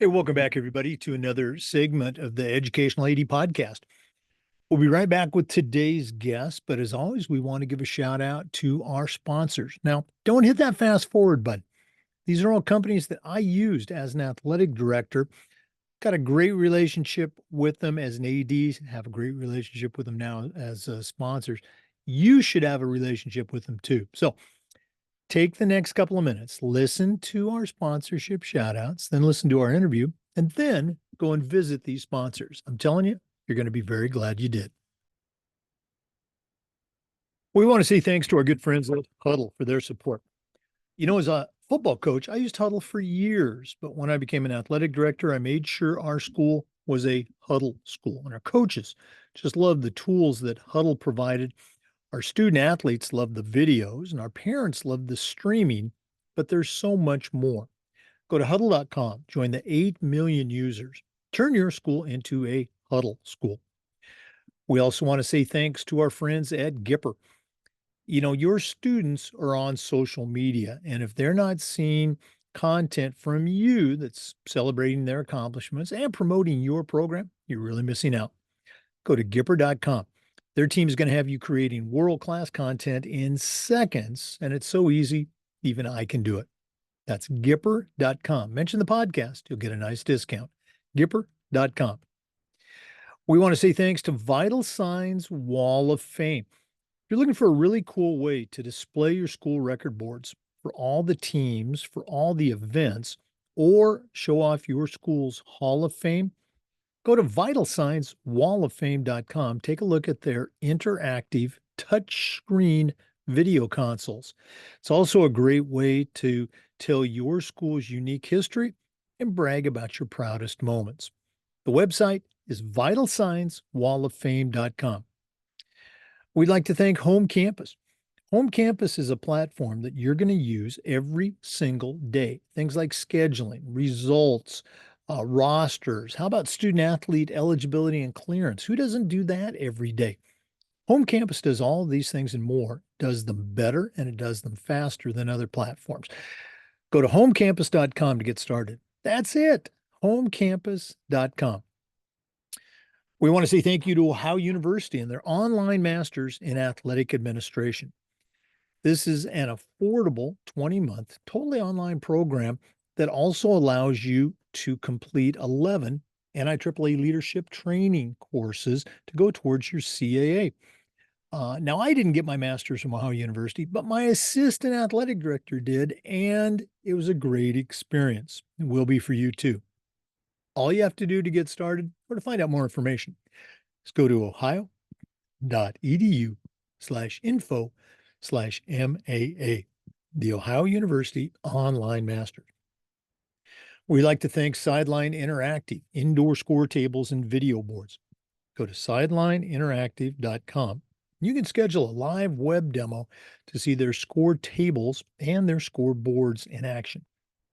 Hey, welcome back, everybody, to another segment of the Educational AD podcast. We'll be right back with today's guest, but as always, we want to give a shout out to our sponsors. Now, don't hit that fast forward button. These are all companies that I used as an athletic director. Got a great relationship with them as an AD, have a great relationship with them now as sponsors. You should have a relationship with them too. So take the next couple of minutes, listen to our sponsorship shout outs, then listen to our interview, and then go and visit these sponsors. I'm telling you, you're going to be very glad you did. We want to say thanks to our good friends at Huddle for their support. As a football coach, I used Huddle for years, but when I became an athletic director, I made sure our school was a Huddle school, and our coaches just loved the tools that Huddle provided. Our student athletes love the videos, and our parents love the streaming, but there's so much more. Go to huddle.com, join the 8 million users. Turn your school into a Huddle school. We also want to say thanks to our friends at Gipper. Your students are on social media, and if they're not seeing content from you that's celebrating their accomplishments and promoting your program, you're really missing out. Go to Gipper.com. Their team is going to have you creating world-class content in seconds, and it's so easy, even I can do it. That's Gipper.com. Mention the podcast, you'll get a nice discount. Gipper.com. We want to say thanks to Vital Signs Wall of Fame. If you're looking for a really cool way to display your school record boards for all the teams, for all the events, or show off your school's Hall of Fame, go to vitalsignswalloffame.com. Take a look at their interactive touchscreen video consoles. It's also a great way to tell your school's unique history and brag about your proudest moments. The website is vitalsignswalloffame.com. We'd like to thank Home Campus. Home Campus is a platform that you're going to use every single day. Things like scheduling, results, rosters. How about student athlete eligibility and clearance? Who doesn't do that every day? Home Campus does all of these things and more, does them better, and it does them faster than other platforms. Go to homecampus.com to get started. That's it, homecampus.com. We want to say thank you to Ohio University and their online masters in athletic administration. This is an affordable 20-month, totally online program that also allows you to complete 11 NIAAA leadership training courses to go towards your CAA. Now, I didn't get my master's from Ohio University, but my assistant athletic director did, and it was a great experience. It will be for you too. All you have to do to get started or to find out more information is go to ohio.edu/info/MAA, the Ohio University Online Master. We'd like to thank Sideline Interactive, indoor score tables and video boards. Go to sidelineinteractive.com. You can schedule a live web demo to see their score tables and their score boards in action.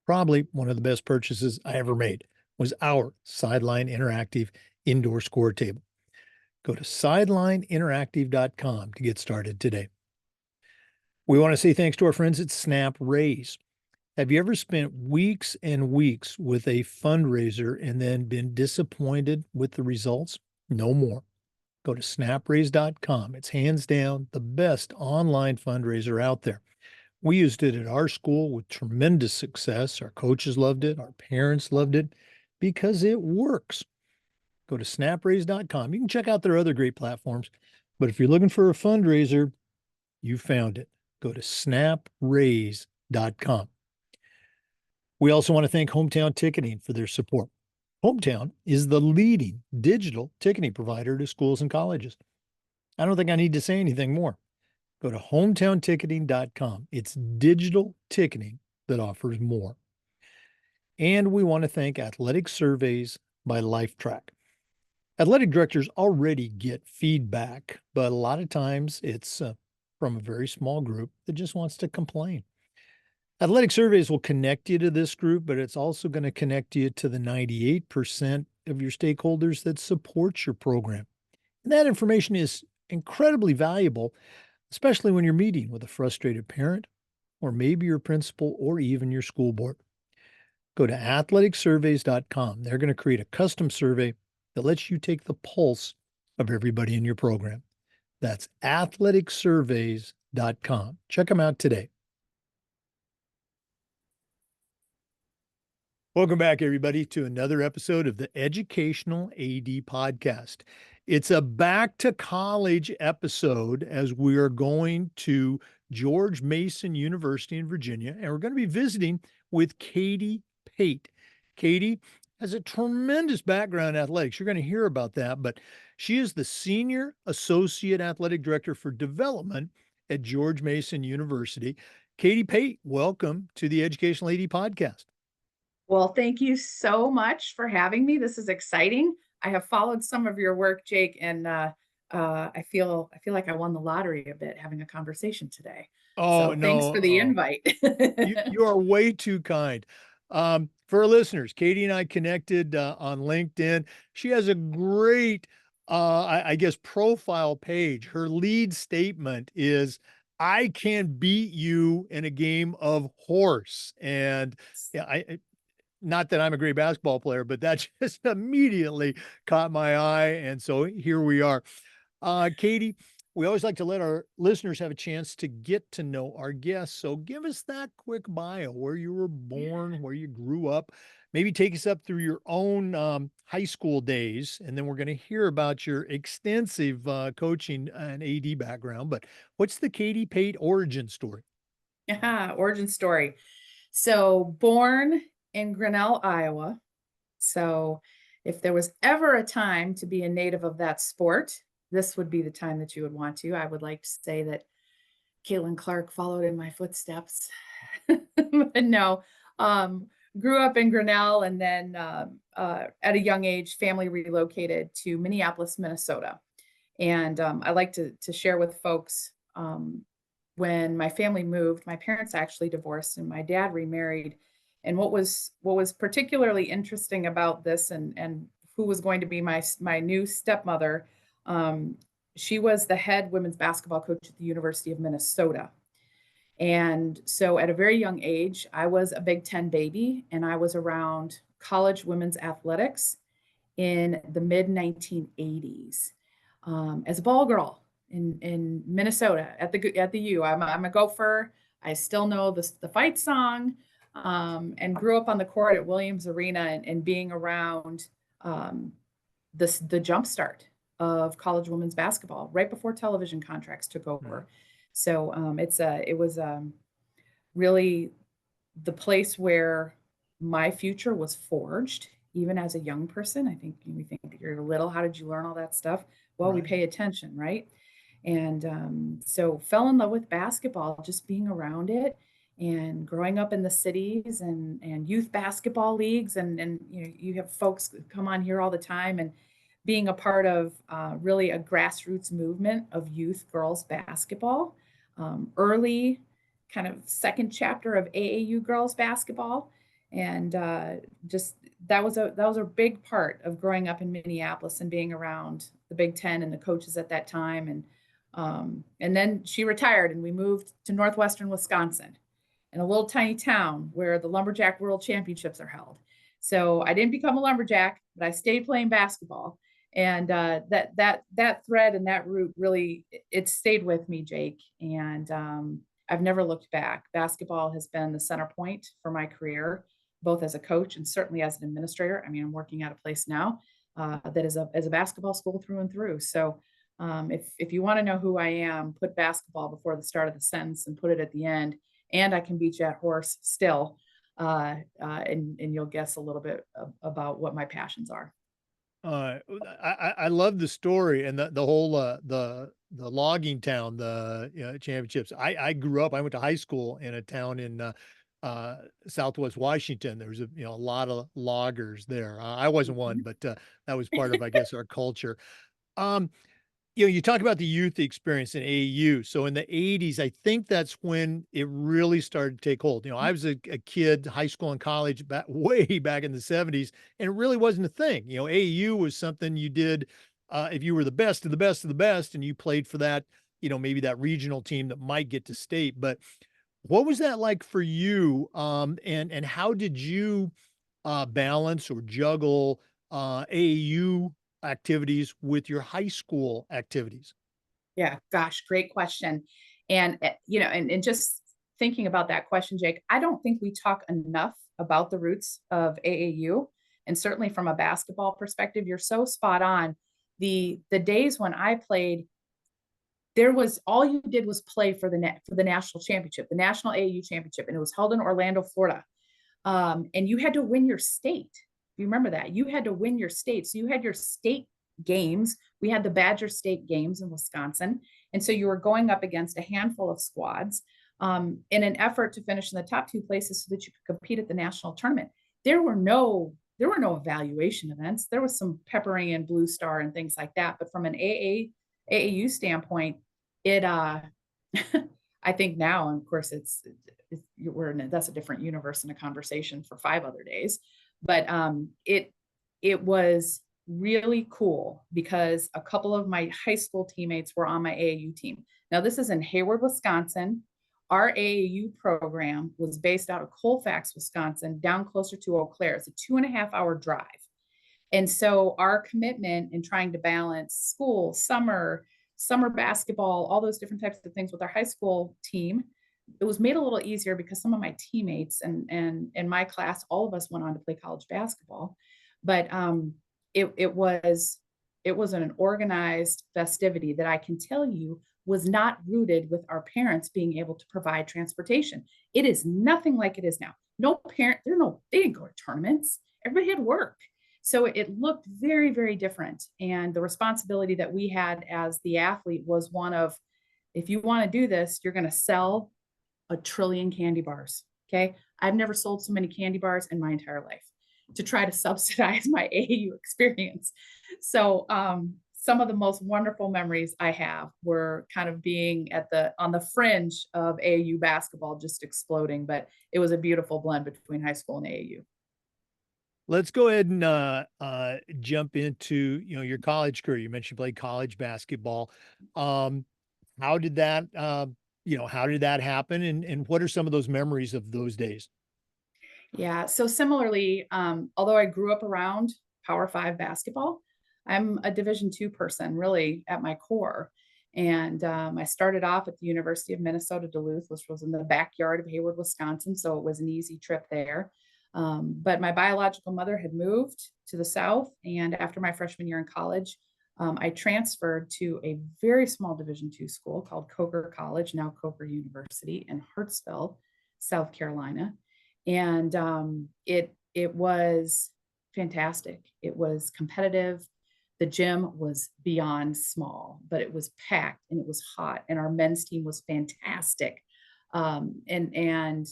Probably one of the best purchases I ever made was our Sideline Interactive indoor score table. Go to sidelineinteractive.com to get started today. We want to say thanks to our friends at Snap Raise. Have you ever spent weeks and weeks with a fundraiser and then been disappointed with the results? No more. Go to snapraise.com. It's hands down the best online fundraiser out there. We used it at our school with tremendous success. Our coaches loved it. Our parents loved it because it works. Go to snapraise.com. You can check out their other great platforms, but if you're looking for a fundraiser, you found it. Go to snapraise.com. We also want to thank Hometown Ticketing for their support. Hometown is the leading digital ticketing provider to schools and colleges. I don't think I need to say anything more. Go to hometownticketing.com. It's digital ticketing that offers more. And we want to thank Athletic Surveys by LifeTrack. Athletic directors already get feedback, but a lot of times it's from a very small group that just wants to complain. Athletic Surveys will connect you to this group, but it's also going to connect you to the 98% of your stakeholders that support your program. And that information is incredibly valuable, especially when you're meeting with a frustrated parent, or maybe your principal, or even your school board. go to athleticsurveys.com. They're going to create a custom survey that lets you take the pulse of everybody in your program. That's athleticsurveys.com. Check them out today. Welcome back, everybody, to another episode of the Educational AD Podcast. It's a back to college episode as we are going to George Mason University in Virginia, and we're going to be visiting with Katie Pate. Katie has a tremendous background in athletics. You're going to hear about that, but she is the Senior Associate Athletic Director for Development at George Mason University. Katie Pate, welcome to the Educational AD Podcast. Well, thank you so much for having me. This is exciting. I have followed some of your work, Jake, and I feel like I won the lottery a bit having a conversation today. Oh, So thanks for the no. invite. You are way too kind. For our listeners, Katie and I connected on LinkedIn. She has a great, I guess, profile page. Her lead statement is, "I can beat you in a game of horse." And yeah, not that I'm a great basketball player, but that just immediately caught my eye. And so here we are. Katie, we always like to let our listeners have a chance to get to know our guests. So give us that quick bio, where you were born, where you grew up, maybe take us up through your own high school days. And then we're going to hear about your extensive coaching and AD background. But what's the Katie Pate origin story? Yeah, origin story. So born in Grinnell, Iowa. So if there was ever a time to be a native of that sport, this would be the time that you would want to. I would like to say that Caitlin Clark followed in my footsteps. But no, um, grew up in Grinnell and then at a young age, family relocated to Minneapolis, Minnesota. And I like to share with folks when my family moved, my parents actually divorced and my dad remarried. And what was particularly interesting about this and who was going to be my new stepmother, um, she was the head women's basketball coach at the University of Minnesota. And so at a very young age, I was a Big Ten baby and I was around college women's athletics in the mid 1980s as a ball girl in Minnesota at the U. I'm a gopher. I still know the fight song and grew up on the court at Williams Arena and being around um, the jumpstart of college women's basketball right before television contracts took over. So it was really the place where my future was forged. Even as a young person, I think we think you're little. How did you learn all that stuff? Well, we pay attention, right? And so fell in love with basketball, just being around it and growing up in the cities and youth basketball leagues. And you have folks come on here all the time and being a part of really a grassroots movement of youth girls basketball, early kind of second chapter of AAU girls basketball. And just that was a big part of growing up in Minneapolis and being around the Big Ten and the coaches at that time. And then she retired and we moved to Northwestern Wisconsin in a little tiny town where the Lumberjack World Championships are held. So I didn't become a lumberjack, but I stayed playing basketball. And that thread and that root really it stayed with me, Jake. And I've never looked back. Basketball has been the center point for my career, both as a coach and certainly as an administrator. I mean, I'm working at a place now that is a basketball school through and through. So if you want to know who I am, put basketball before the start of the sentence and put it at the end. And I can beat you at horse still, and you'll guess a little bit about what my passions are. I love the story and the whole the logging town, the championships. I grew up. I went to high school in a town in Southwest Washington. There was a lot of loggers there. I wasn't one, but that was part of, I guess, our culture. Um, you talk about the youth experience in AAU. So in the 80s, I think that's when it really started to take hold. I was a kid, high school and college, way back in the 70s, and it really wasn't a thing. AAU was something you did if you were the best of the best of the best, and you played for that, maybe that regional team that might get to state. But what was that like for you? And how did you balance or juggle AAU activities with your high school activities? Yeah, gosh, great question. And and just thinking about that question, Jake, I don't think we talk enough about the roots of AAU. And certainly from a basketball perspective, you're so spot on. The days when I played, there was all you did was play for the national championship, the national AAU championship, and it was held in Orlando, Florida. And you had to win your state. You remember that? You had to win your state. So you had your state games. We had the Badger State games in Wisconsin. And so you were going up against a handful of squads in an effort to finish in the top two places so that you could compete at the national tournament. There were no evaluation events. There was some peppering and blue star and things like that. But from an AAU standpoint, it I think now, and of course, that's a different universe and a conversation for 5 other days. But it was really cool because a couple of my high school teammates were on my AAU team. Now this is in Hayward, Wisconsin. Our AAU program was based out of Colfax, Wisconsin, down closer to Eau Claire. It's a 2.5 hour drive. And so our commitment in trying to balance school, summer basketball, all those different types of things with our high school team, it was made a little easier because some of my teammates and in my class, all of us went on to play college basketball. But it was an organized festivity that I can tell you was not rooted with our parents being able to provide transportation. It is nothing like it is now. No parent, they didn't go to tournaments. Everybody had work. So it looked very, very different. And the responsibility that we had as the athlete was one of, if you want to do this, you're going to sell a trillion candy bars. Okay. I've never sold so many candy bars in my entire life to try to subsidize my AAU experience. So, some of the most wonderful memories I have were kind of being on the fringe of AAU basketball, just exploding, but it was a beautiful blend between high school and AAU. Let's go ahead and jump into your college career. You mentioned you played college basketball. Um, how did that how did that happen, and what are some of those memories of those days? Yeah. So similarly, although I grew up around Power Five basketball, I'm a Division II person, really at my core. And I started off at the University of Minnesota Duluth, which was in the backyard of Hayward, Wisconsin. So it was an easy trip there. But my biological mother had moved to the South. And after my freshman year in college, I transferred to a very small Division II school called Coker College, now Coker University in Hartsville, South Carolina. And it was fantastic. It was competitive. The gym was beyond small, but it was packed and it was hot. And our men's team was fantastic. And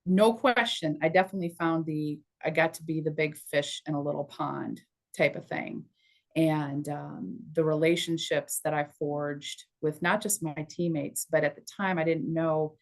no question, I definitely found I got to be the big fish in a little pond type of thing. And the relationships that I forged with not just my teammates, but at the time I didn't know,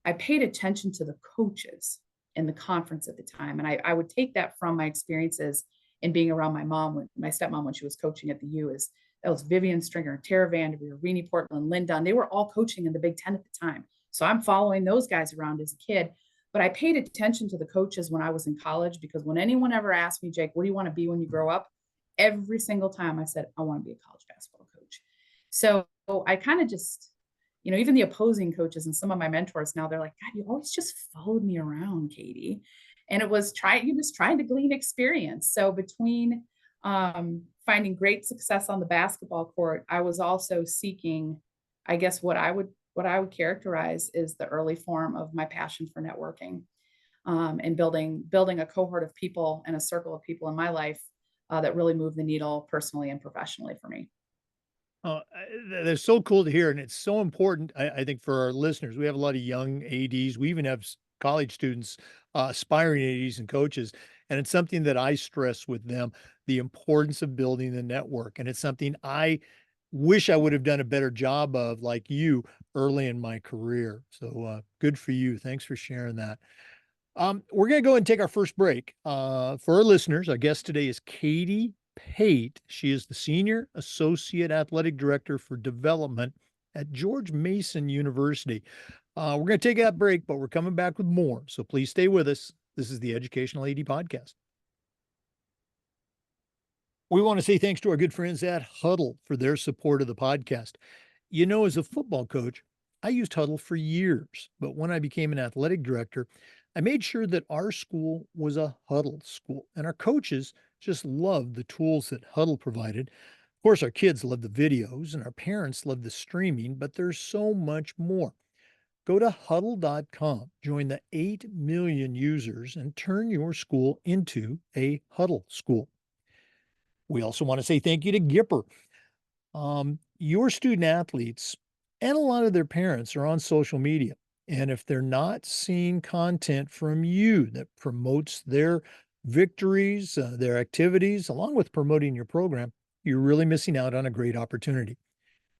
I paid attention to the coaches in the conference at the time. And I would take that from my experiences in being around my mom, my stepmom, when she was coaching at the U. That was Vivian Stringer, Tara Vanderveer, Renee Portland, Lynn Dunn. They were all coaching in the Big Ten at the time. So I'm following those guys around as a kid. But I paid attention to the coaches when I was in college, because when anyone ever asked me, Jake, what do you want to be when you grow up? Every single time I said, I want to be a college basketball coach. So I kind of just, even the opposing coaches and some of my mentors now, they're like, God, you always just followed me around, Katie. And it was just trying to glean experience. So between finding great success on the basketball court, I was also seeking, I guess, what I would characterize is the early form of my passion for networking, and building a cohort of people and a circle of people in my life that really move the needle personally and professionally for me. Oh, that's so cool to hear, and it's so important, I think, for our listeners. We have a lot of young ADs. We even have college students, aspiring ADs and coaches, and it's something that I stress with them, the importance of building the network, and it's something I wish I would have done a better job of, like you, early in my career. So, good for you. Thanks for sharing that. We're going to go and take our first break. For our listeners, our guest today is Katie Pate. She is the Senior Associate Athletic Director for Development at George Mason University. We're going to take that break, but we're coming back with more. So please stay with us. This is the Educational AD Podcast. We want to say thanks to our good friends at Huddle for their support of the podcast. As a football coach, I used Huddle for years, but when I became an athletic director, I made sure that our school was a Huddle school, and our coaches just loved the tools that Huddle provided. Of course, our kids love the videos and our parents love the streaming, but there's so much more. Go to huddle.com, join the 8 million users, and turn your school into a Huddle school. We also want to say thank you to Gipper. Your student athletes and a lot of their parents are on social media. And if they're not seeing content from you that promotes their victories, their activities, along with promoting your program, you're really missing out on a great opportunity.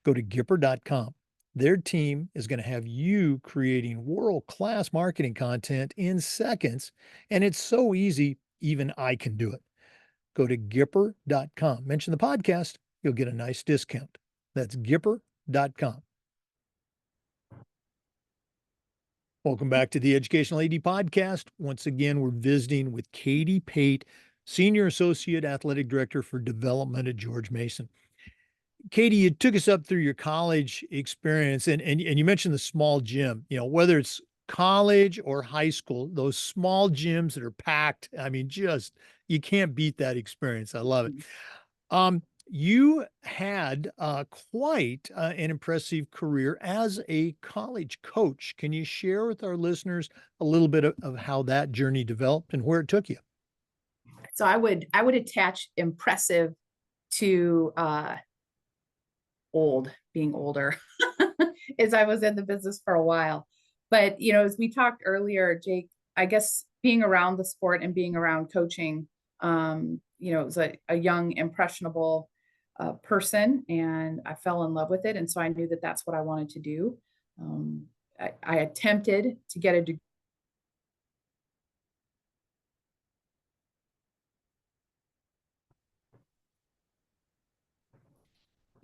Go to Gipper.com. Their team is going to have you creating world-class marketing content in seconds. And it's so easy, even I can do it. Go to Gipper.com. Mention the podcast, you'll get a nice discount. That's Gipper.com. Welcome back to the Educational AD Podcast. Once again, we're visiting with Katie Pate, Senior Associate Athletic Director for Development at George Mason. Katie, you took us up through your college experience and you mentioned the small gym, whether it's college or high school, those small gyms that are packed. I mean, you can't beat that experience. I love it. You had quite an impressive career as a college coach. Can you share with our listeners a little bit of how that journey developed and where it took you? So I would attach impressive to being older, as I was in the business for a while. But, as we talked earlier, Jake, I guess being around the sport and being around coaching, it was a young, impressionable person, and I fell in love with it. And so I knew that that's what I wanted to do. I attempted to get a degree.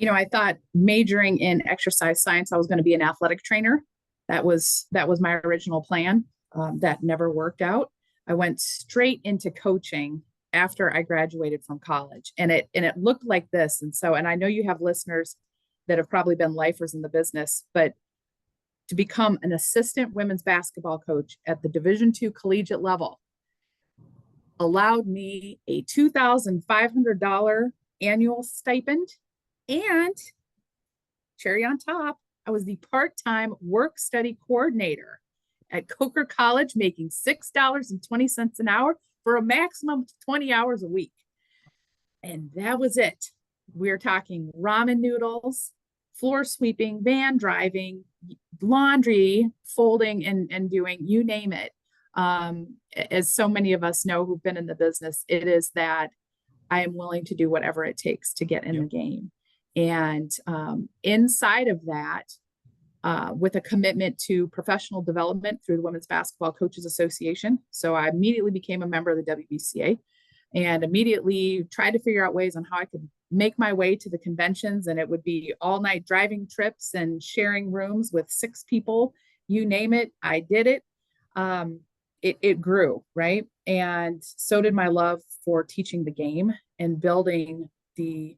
I thought majoring in exercise science, I was going to be an athletic trainer. That was my original plan. That never worked out. I went straight into coaching after I graduated from college, and it looked like this. And I know you have listeners that have probably been lifers in the business, but to become an assistant women's basketball coach at the Division II collegiate level allowed me a $2,500 annual stipend. And cherry on top, I was the part-time work-study coordinator at Coker College, making $6.20 an hour for a maximum of 20 hours a week. And that was it. We're talking ramen noodles, floor sweeping, van driving, laundry, folding, and doing, you name it. As so many of us know who've been in the business, it is that I am willing to do whatever it takes to get in the game. And inside of that, with a commitment to professional development through the Women's Basketball Coaches Association. So I immediately became a member of the WBCA and immediately tried to figure out ways on how I could make my way to the conventions. And it would be all night driving trips and sharing rooms with 6 people, you name it. I did it. It grew, right? And so did my love for teaching the game and building the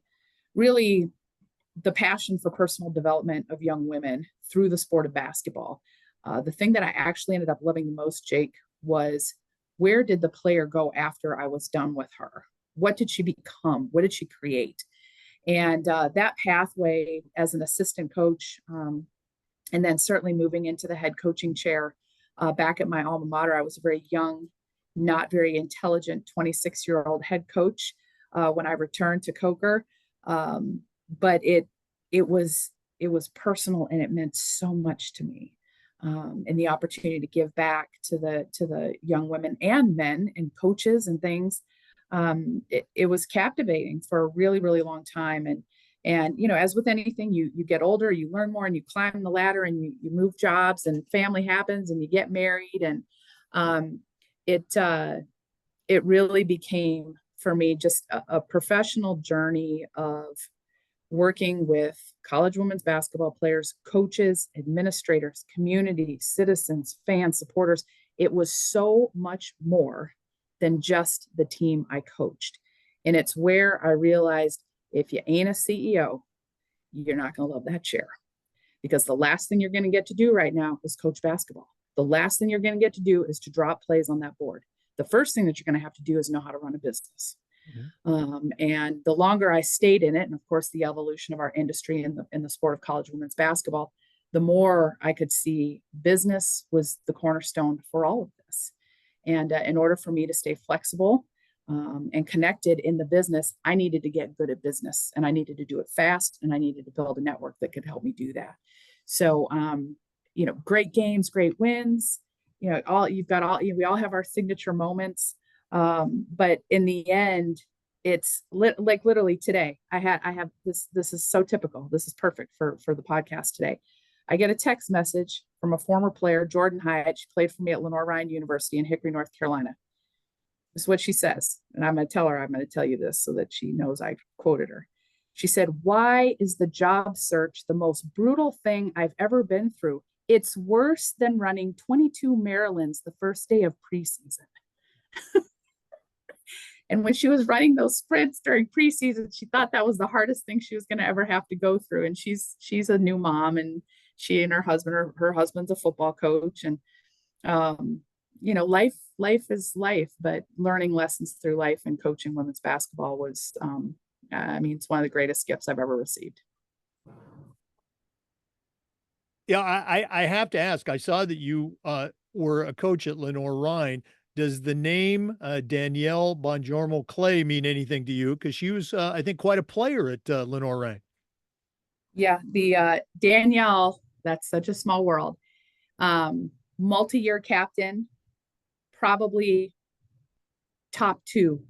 passion for personal development of young women through the sport of basketball. The thing that I actually ended up loving the most, Jake, was where did the player go after I was done with her? What did she become? What did she create? And that pathway as an assistant coach, and then certainly moving into the head coaching chair back at my alma mater, I was a very young, not very intelligent 26-year-old head coach when I returned to Coker. But it was personal, and it meant so much to me, and the opportunity to give back to the young women and men and coaches and things. It was captivating for a really, really long time. And as with anything, you get older, you learn more, and you climb the ladder, and you move jobs, and family happens, and you get married, and it really became for me just a professional journey of working with college women's basketball players, coaches, administrators, community, citizens, fans, supporters, it was so much more than just the team I coached. And it's where I realized if you ain't a CEO, you're not going to love that chair, because the last thing you're going to get to do right now is coach basketball. The last thing you're going to get to do is to draw plays on that board. The first thing that you're going to have to do is know how to run a business. And the longer I stayed in it, and of course the evolution of our industry in the sport of college women's basketball, the more I could see business was the cornerstone for all of this. And in order for me to stay flexible and connected in the business, I needed to get good at business, and I needed to do it fast, and I needed to build a network that could help me do that. So, great games, great wins, we all have our signature moments. But in the end, it's like literally today, I have this is so typical. This is perfect for the podcast today. I get a text message from a former player, Jordan Hyatt. She played for me at Lenoir-Rhyne University in Hickory, North Carolina. This is what she says. And I'm going to tell you this so that she knows I quoted her. She said, "Why is the job search the most brutal thing I've ever been through? It's worse than running 22 Marylands the first day of preseason." And when she was running those sprints during preseason, she thought that was the hardest thing she was going to ever have to go through. And she's a new mom, and she and her husband's a football coach. And, life is life, but learning lessons through life and coaching women's basketball was, it's one of the greatest gifts I've ever received. Yeah, I have to ask, I saw that you were a coach at Lenoir-Rhyne. Does the name Danielle Bongiorno Clay mean anything to you? Because she was, I think, quite a player at Lenoir-Rhyne. Yeah, the Danielle, that's such a small world. Multi-year captain, probably top 2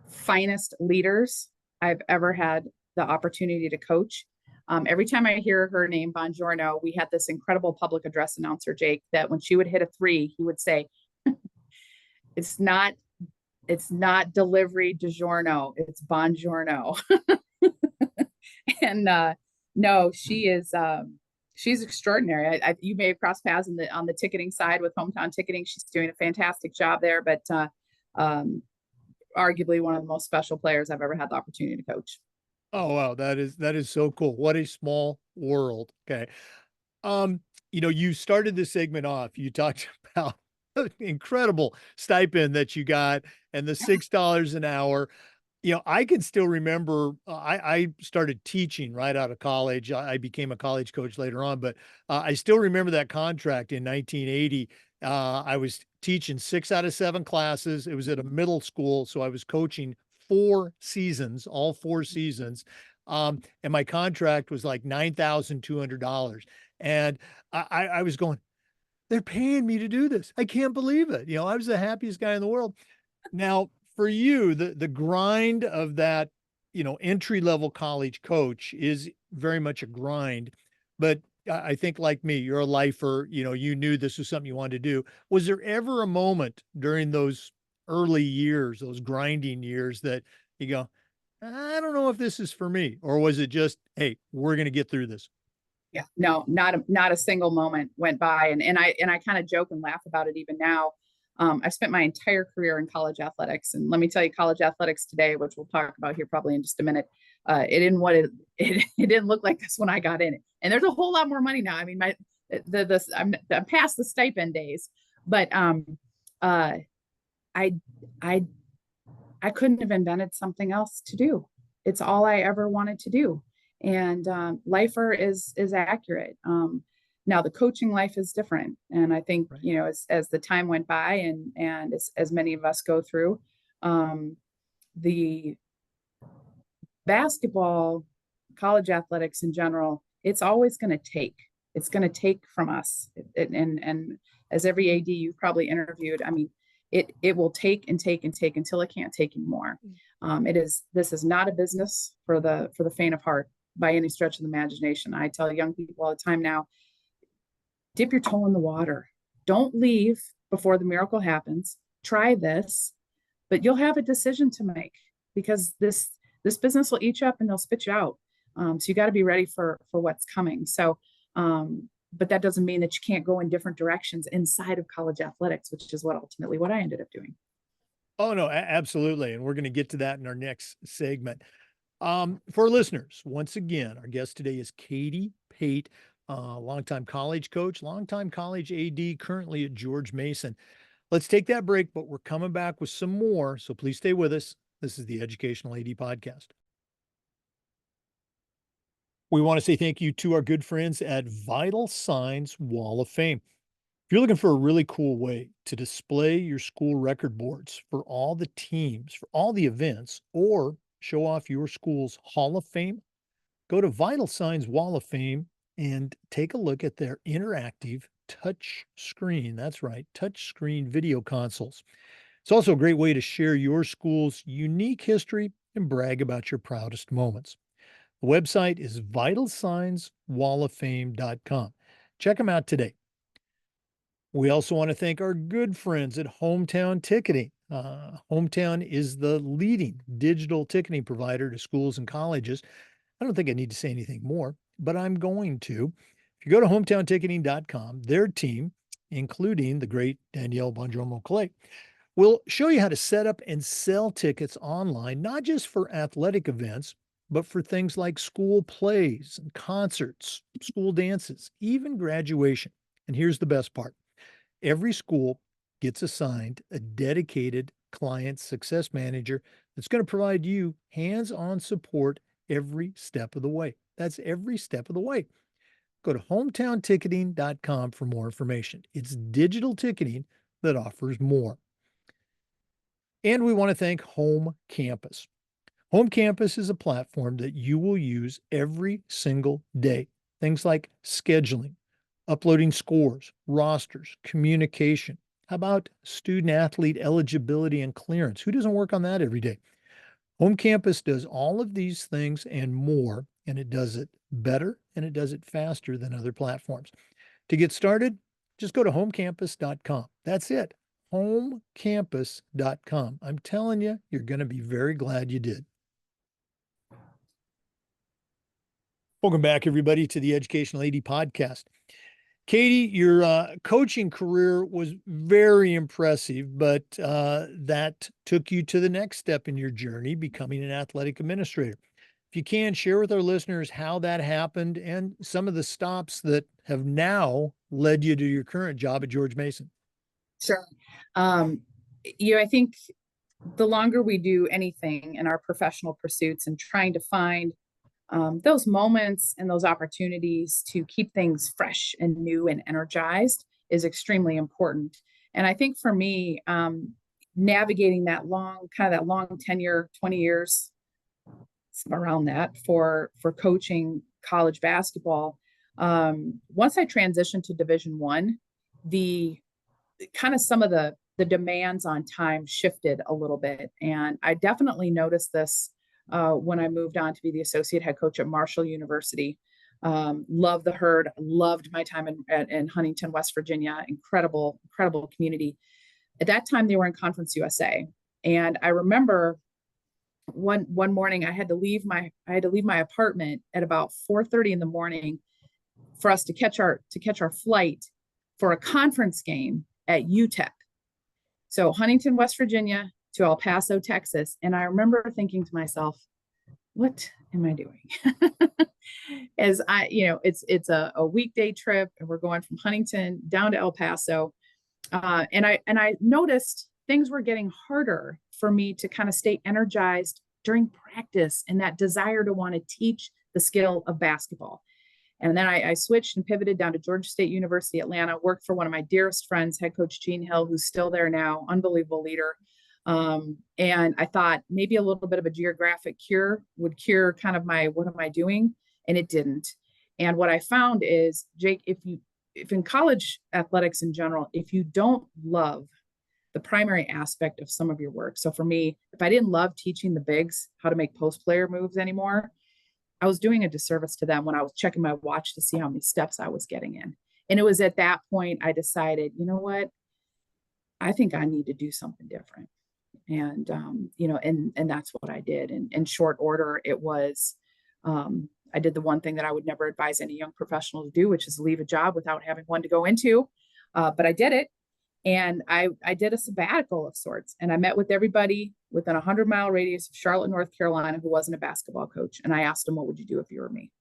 finest leaders I've ever had the opportunity to coach. Every time I hear her name, Bongiorno, we had this incredible public address announcer, Jake, that when she would hit a 3, he would say, it's not delivery DiGiorno, it's Bongiorno. And no, she's extraordinary. You may have crossed paths on the ticketing side with Hometown Ticketing. She's doing a fantastic job there, but arguably one of the most special players I've ever had the opportunity to coach. Oh, wow. That is so cool. What a small world. Okay. You started this segment off. You talked about the incredible stipend that you got and the $6 an hour. I can still remember, I started teaching right out of college. I became a college coach later on, but I still remember that contract in 1980. I was teaching 6 out of 7 classes. It was at a middle school. So I was coaching 4 seasons, all 4 seasons. And my contract was like $9,200. And I was going, they're paying me to do this. I can't believe it. I was the happiest guy in the world. Now, for you, the grind of that, entry-level college coach is very much a grind. But I think, like me, you're a lifer, you knew this was something you wanted to do. Was there ever a moment during those early years, those grinding years, that you go, I don't know if this is for me? Or was it just, hey, we're going to get through this? Yeah, no, not a single moment went by. And I kind of joke and laugh about it even now. I've spent my entire career in college athletics, and let me tell you, college athletics today, which we'll talk about here probably in just a minute, it didn't look like this when I got in it. And there's a whole lot more money now. I mean, I'm past the stipend days, but I couldn't have invented something else to do. It's all I ever wanted to do. And lifer is accurate. Now the coaching life is different. And I think, right, as the time went by and as many of us go through, the basketball, college athletics in general, it's always going to take. It's going to take from us. And as every AD you've probably interviewed, I mean, it will take and take and take until it can't take anymore. This is not a business for the faint of heart by any stretch of the imagination. I tell young people all the time now, dip your toe in the water. Don't leave before the miracle happens. Try this, but you'll have a decision to make, because this business will eat you up and they'll spit you out. So you got to be ready for what's coming. So but that doesn't mean that you can't go in different directions inside of college athletics, which is what I ended up doing. Oh, no, absolutely. And we're going to get to that in our next segment. For our listeners, once again, our guest today is Katie Pate, longtime college coach, longtime college AD, currently at George Mason. Let's take that break, but we're coming back with some more. So please stay with us. This is the Educational AD Podcast. We want to say thank you to our good friends at Vital Signs Wall of Fame. If you're looking for a really cool way to display your school record boards for all the teams, for all the events, or show off your school's Hall of Fame, go to Vital Signs Wall of Fame and take a look at their interactive touch screen. That's right, touch screen video consoles. It's also a great way to share your school's unique history and brag about your proudest moments. The website is vitalsignswalloffame.com. Check them out today. We also want to thank our good friends at Hometown Ticketing. Hometown is the leading digital ticketing provider to schools and colleges. I don't think I need to say anything more, but I'm going to. If you go to hometownticketing.com, their team, including the great Danielle Bonjour-Clay, will show you how to set up and sell tickets online, not just for athletic events, but for things like school plays and concerts, school dances, even graduation. And here's the best part. Every school gets assigned a dedicated client success manager that's going to provide you hands-on support every step of the way. That's every step of the way. Go to hometownticketing.com for more information. It's digital ticketing that offers more. And we want to thank Home Campus. Home Campus is a platform that you will use every single day. Things like scheduling, uploading scores, rosters, communication. How about student athlete eligibility and clearance? Who doesn't work on that every day? Home Campus does all of these things and more, and it does it better and it does it faster than other platforms. To get started, just go to homecampus.com. That's it, homecampus.com. I'm telling you, you're going to be very glad you did. Welcome back, everybody, to the Educational AD Podcast. Katie, your coaching career was very impressive, but that took you to the next step in your journey, becoming an athletic administrator. If you can, share with our listeners how that happened and some of the stops that have now led you to your current job at George Mason. Sure. I think the longer we do anything in our professional pursuits and trying to find those moments and those opportunities to keep things fresh and new and energized is extremely important. And I think for me, navigating that long tenure, 20 years around that for coaching college basketball. Once I transitioned to Division I, some of the demands on time shifted a little bit. And I definitely noticed this when I moved on to be the associate head coach at Marshall University. Loved the Herd, loved my time in Huntington, West Virginia. Incredible community. At that time, they were in Conference USA, and I remember one morning I had to leave my apartment at about 4:30 in the morning for us to catch our flight for a conference game at UTEP. So Huntington, West Virginia to El Paso, Texas. And I remember thinking to myself, what am I doing? As it's a weekday trip and we're going from Huntington down to El Paso. And I noticed things were getting harder for me to kind of stay energized during practice and that desire to want to teach the skill of basketball. And then I switched and pivoted down to Georgia State University, Atlanta, worked for one of my dearest friends, head coach Gene Hill, who's still there now, unbelievable leader. And I thought maybe a little bit of a geographic cure would cure kind of my, what am I doing? And it didn't. And what I found is, Jake, if in college athletics in general, if you don't love the primary aspect of some of your work. So for me, if I didn't love teaching the bigs how to make post player moves anymore, I was doing a disservice to them when I was checking my watch to see how many steps I was getting in. And it was at that point I decided, you know what, I think I need to do something different. And, and that's what I did. And in short order, it was, I did the one thing that I would never advise any young professional to do, which is leave a job without having one to go into. But I did it. And I did a sabbatical of sorts, and I met with everybody within a 100-mile radius of Charlotte, North Carolina, who wasn't a basketball coach. And I asked them, what would you do if you were me?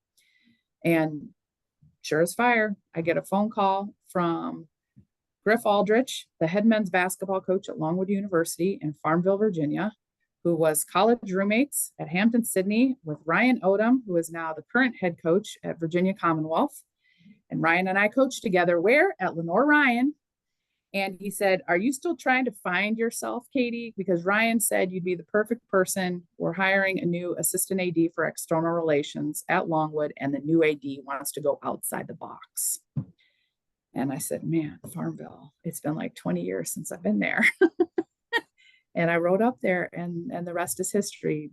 And sure as fire, I get a phone call from Griff Aldrich, the head men's basketball coach at Longwood University in Farmville, Virginia, who was college roommates at Hampton-Sydney with Ryan Odom, who is now the current head coach at Virginia Commonwealth. And Ryan and I coached together where? At Lenore Ryan. And he said, are you still trying to find yourself, Katie? Because Ryan said you'd be the perfect person. We're hiring a new assistant AD for external relations at Longwood, and the new AD wants to go outside the box. And I said, man, Farmville, it's been like 20 years since I've been there. And I rode up there, and the rest is history.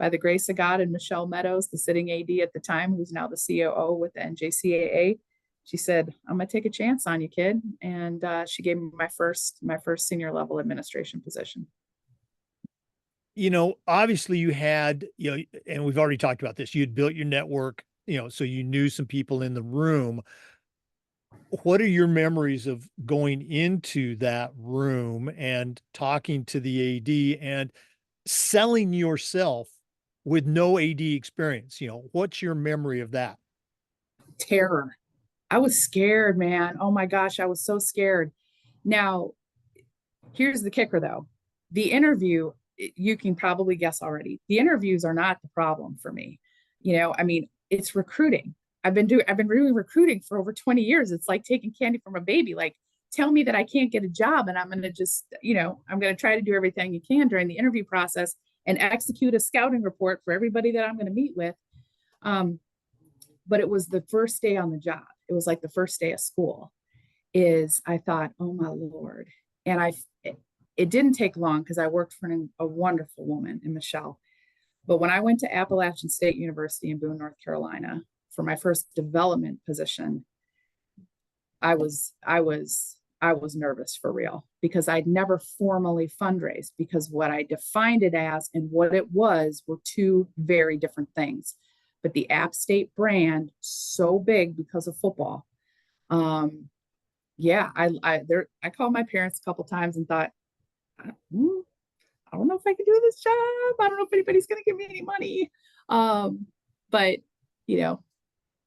By the grace of God, and Michelle Meadows, the sitting AD at the time, who's now the COO with the NJCAA, she said, I'm going to take a chance on you, kid. And she gave me my first senior level administration position. Obviously you had, and we've already talked about this, you had built your network, so you knew some people in the room. What are your memories of going into that room and talking to the AD and selling yourself with no AD experience? What's your memory of that? Terror. I was scared, man. Oh my gosh, I was so scared. Now, here's the kicker though. The interview, you can probably guess already. The interviews are not the problem for me. It's recruiting. I've been doing recruiting for over 20 years. It's like taking candy from a baby. Like, tell me that I can't get a job, and I'm going to just, I'm going to try to do everything you can during the interview process and execute a scouting report for everybody that I'm going to meet with. But it was the first day on the job. It was like the first day of school. I thought, oh my Lord. And it didn't take long because I worked for a wonderful woman in Michelle. But when I went to Appalachian State University in Boone, North Carolina for my first development position, I was nervous for real, because I'd never formally fundraised, because what I defined it as and what it was were two very different things. But the App State brand, so big because of football. I called my parents a couple times and thought, I don't know if I can do this job. I don't know if anybody's going to give me any money. But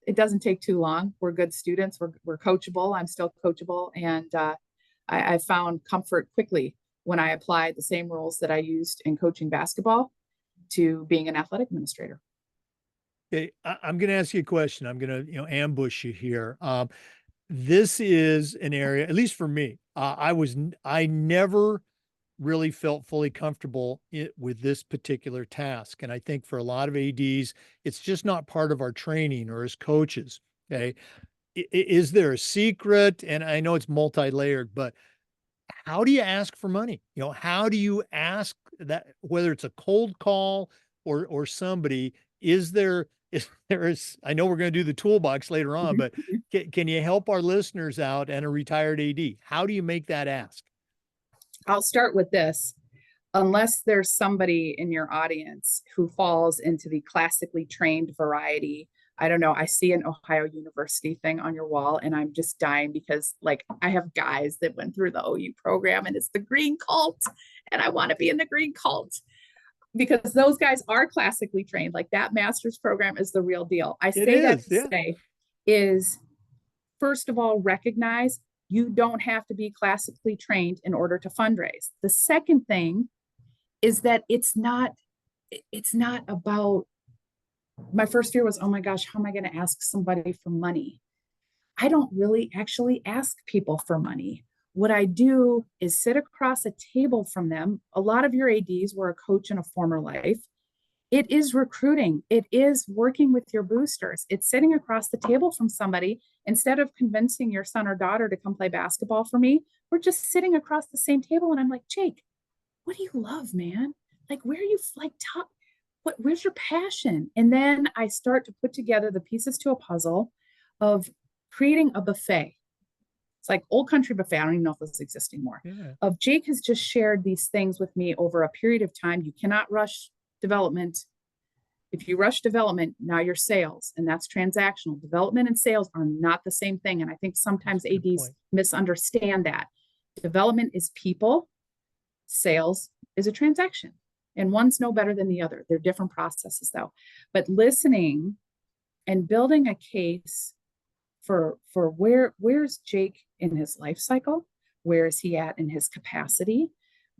it doesn't take too long. We're good students. We're coachable. I'm still coachable. And I found comfort quickly when I applied the same rules that I used in coaching basketball to being an athletic administrator. Okay, I'm going to ask you a question. I'm going to, ambush you here. This is an area, at least for me, I never really felt fully comfortable with this particular task. And I think for a lot of ADs, it's just not part of our training or as coaches. Okay. Is there a secret? And I know it's multi-layered, but how do you ask for money? How do you ask that, whether it's a cold call or somebody, I know we're going to do the toolbox later on, but can you help our listeners out and a retired AD? How do you make that ask? I'll start with this. Unless there's somebody in your audience who falls into the classically trained variety, I don't know. I see an Ohio University thing on your wall, and I'm just dying because, like, I have guys that went through the OU program, and it's the green cult, and I want to be in the green cult, because those guys are classically trained. Like, that master's program is the real deal. I say that to say is, first of all, recognize you don't have to be classically trained in order to fundraise. The second thing is that it's not about, my first fear was, oh my gosh, how am I going to ask somebody for money? I don't really actually ask people for money. What I do is sit across a table from them. A lot of your ADs were a coach in a former life. It is recruiting. It is working with your boosters. It's sitting across the table from somebody. Instead of convincing your son or daughter to come play basketball for me, we're just sitting across the same table. And I'm like, Jake, what do you love, man? Like, where are you, like, where's your passion? And then I start to put together the pieces to a puzzle of creating a buffet. It's like Old Country Buffet. I don't even know if this exists anymore. Yeah. Of Jake has just shared these things with me over a period of time. You cannot rush development. If you rush development, now you're sales, and that's transactional. Development and sales are not the same thing. And I think sometimes That's a good ADs point. misunderstand that. Development is people, sales is a transaction. And one's no better than the other. They're different processes, though. But listening and building a case for where's Jake in his life cycle? Where is he at in his capacity?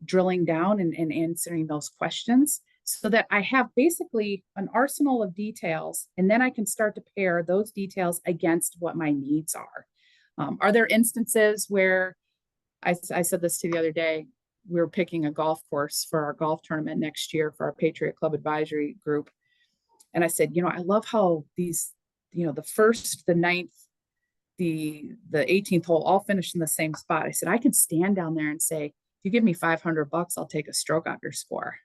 Drilling down and answering those questions so that I have basically an arsenal of details, and then I can start to pair those details against what my needs are. Are there instances where I said this to the other day? We were picking a golf course for our golf tournament next year for our Patriot Club advisory group. And I said, I love how these, the first, the ninth, the 18th hole all finished in the same spot. I said, I can stand down there and say, if you give me $500, I'll take a stroke off your score.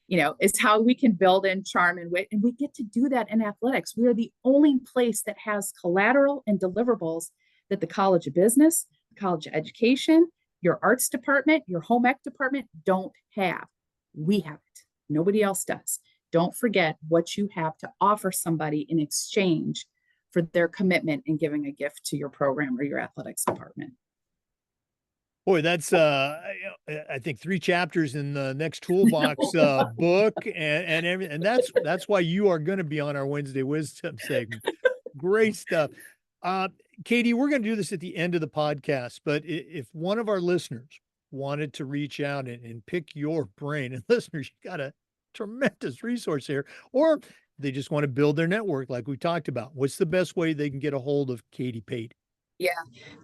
It's how we can build in charm and wit. And we get to do that in athletics. We are the only place that has collateral and deliverables that the College of Business, the College of Education, your arts department, your home ec department don't have. We have it. Nobody else does. Don't forget what you have to offer somebody in exchange for their commitment in giving a gift to your program or your athletics department. Boy, that's I think 3 chapters in the next toolbox book, and everything. And that's why you are going to be on our Wednesday Wisdom segment. Great stuff. Katie, we're going to do this at the end of the podcast, but if one of our listeners wanted to reach out and pick your brain, and listeners, you got a tremendous resource here, or they just want to build their network like we talked about, what's the best way they can get a hold of Katie Pate? Yeah,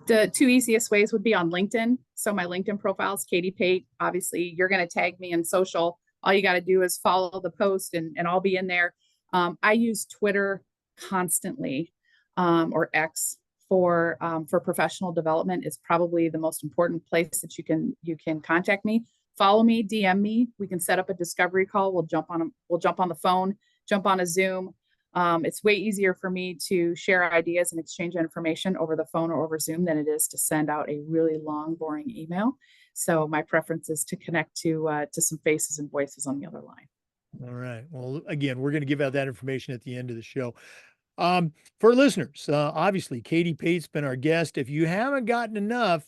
the 2 easiest ways would be on LinkedIn. So my LinkedIn profile is Katie Pate. Obviously, you're going to tag me in social. All you got to do is follow the post and I'll be in there. I use Twitter constantly, or X for professional development. Is probably the most important place that you can contact me. Follow me, DM me. We can set up a discovery call. We'll jump on the phone, jump on a Zoom. It's way easier for me to share ideas and exchange information over the phone or over Zoom than it is to send out a really long, boring email. So my preference is to connect to some faces and voices on the other line. All right. Well, again, we're going to give out that information at the end of the show. For listeners, obviously, Katie Pate's been our guest. If you haven't gotten enough,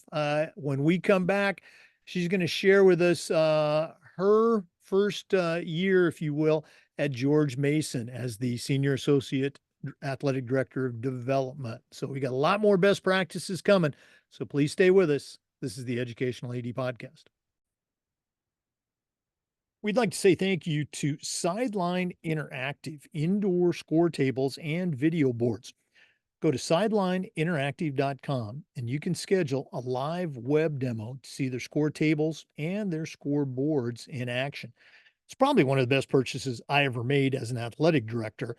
when we come back, she's going to share with us her first year, if you will, at George Mason as the Senior Associate Athletic Director of Development. So we got a lot more best practices coming. So please stay with us. This is the Educational AD Podcast. We'd like to say thank you to Sideline Interactive, indoor score tables and video boards. Go to sidelineinteractive.com and you can schedule a live web demo to see their score tables and their score boards in action. It's probably one of the best purchases I ever made as an athletic director.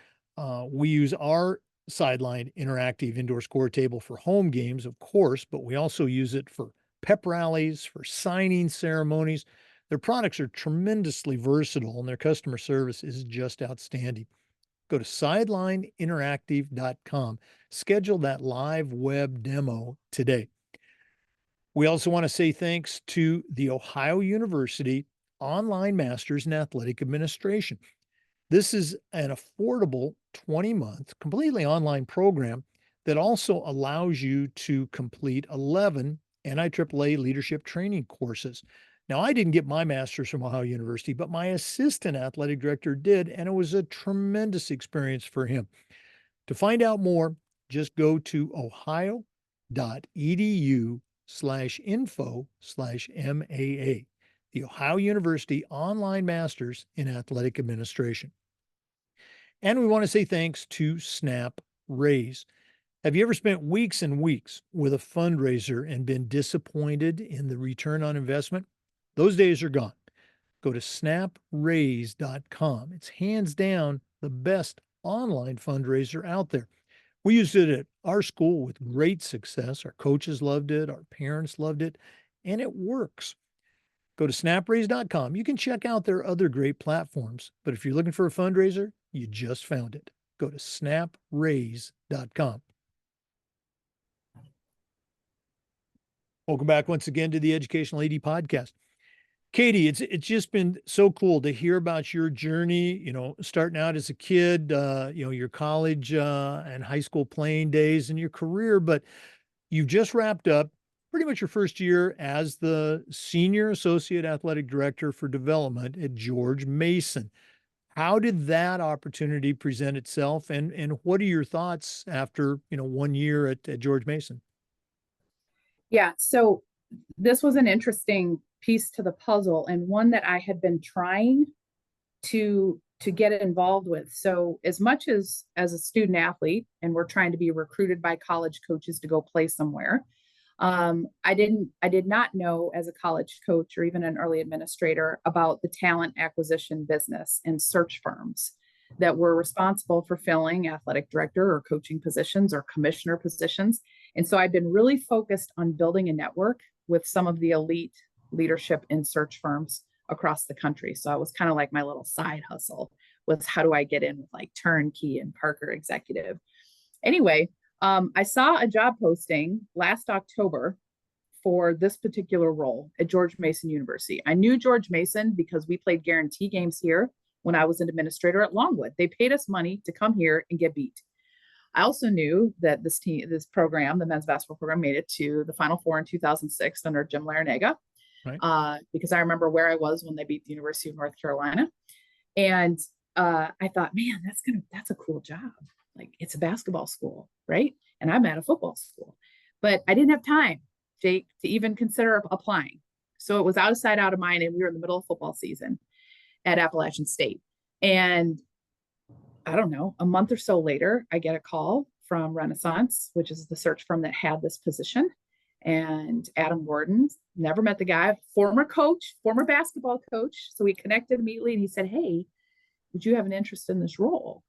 We use our Sideline Interactive indoor score table for home games, of course, but we also use it for pep rallies, for signing ceremonies. Their products are tremendously versatile and their customer service is just outstanding. Go to sidelineinteractive.com. Schedule that live web demo today. We also want to say thanks to the Ohio University Online Masters in Athletic Administration. This is an affordable 20-month, completely online program that also allows you to complete 11 NIAAA leadership training courses. Now, I didn't get my master's from Ohio University, but my assistant athletic director did, and it was a tremendous experience for him. To find out more, just go to ohio.edu/info/MAA, the Ohio University Online Masters in Athletic Administration. And we want to say thanks to Snap Raise. Have you ever spent weeks and weeks with a fundraiser and been disappointed in the return on investment? Those days are gone. Go to snapraise.com. It's hands down the best online fundraiser out there. We used it at our school with great success. Our coaches loved it. Our parents loved it, and it works. Go to snapraise.com. You can check out their other great platforms, but if you're looking for a fundraiser, you just found it. Go to snapraise.com. Welcome back once again to the Educational AD Podcast. Katie, it's just been so cool to hear about your journey, starting out as a kid, your college and high school playing days and your career, but you've just wrapped up pretty much your first year as the Senior Associate Athletic Director for Development at George Mason. How did that opportunity present itself, and what are your thoughts after, 1 year at George Mason? Yeah, so this was an interesting piece to the puzzle and one that I had been trying to get involved with. So as much as a student athlete, and we're trying to be recruited by college coaches to go play somewhere, I did not know as a college coach or even an early administrator about the talent acquisition business and search firms that were responsible for filling athletic director or coaching positions or commissioner positions. And so I've been really focused on building a network with some of the elite leadership in search firms across the country. So it was kind of like my little side hustle was how do I get in with like Turnkey and Parker Executive. Anyway, I saw a job posting last October for this particular role at George Mason University. I knew George Mason because we played guarantee games here when I was an administrator at Longwood. They paid us money to come here and get beat. I also knew that this program, the men's basketball program, made it to the Final Four in 2006 under Jim Larinaga, Right. because I remember where I was when they beat the University of North Carolina. And I thought, man, that's a cool job. Like it's a basketball school, right? And I'm at a football school, but I didn't have time, Jake, to even consider applying. So it was out of sight, out of mind, and we were in the middle of football season at Appalachian State. And I don't know, a month or so later, I get a call from Renaissance, which is the search firm that had this position. And Adam Gordon, never met the guy, former coach, former basketball coach. So we connected immediately and he said, hey, would you have an interest in this role?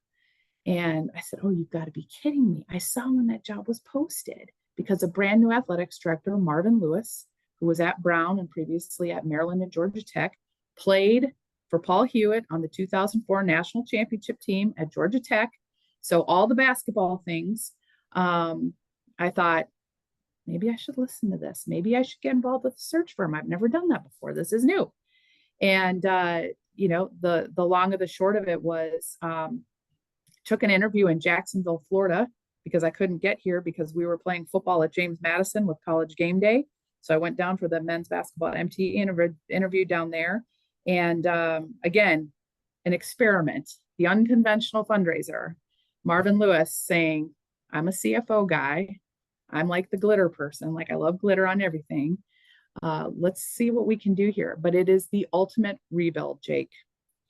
And I said, oh, you've got to be kidding me. I saw when that job was posted because a brand new athletics director, Marvin Lewis, who was at Brown and previously at Maryland and Georgia Tech, played for Paul Hewitt on the 2004 national championship team at Georgia Tech. So all the basketball things, I thought, maybe I should listen to this. Maybe I should get involved with a search firm. I've never done that before. This is new. And, the long of the short of it was took an interview in Jacksonville, Florida, because I couldn't get here because we were playing football at James Madison with College Game Day. So I went down for the men's basketball MT interview down there. And again, an experiment, the unconventional fundraiser. Marvin Lewis saying, I'm a CFO guy. I'm like the glitter person. Like I love glitter on everything. Let's see what we can do here. But it is the ultimate rebuild, Jake,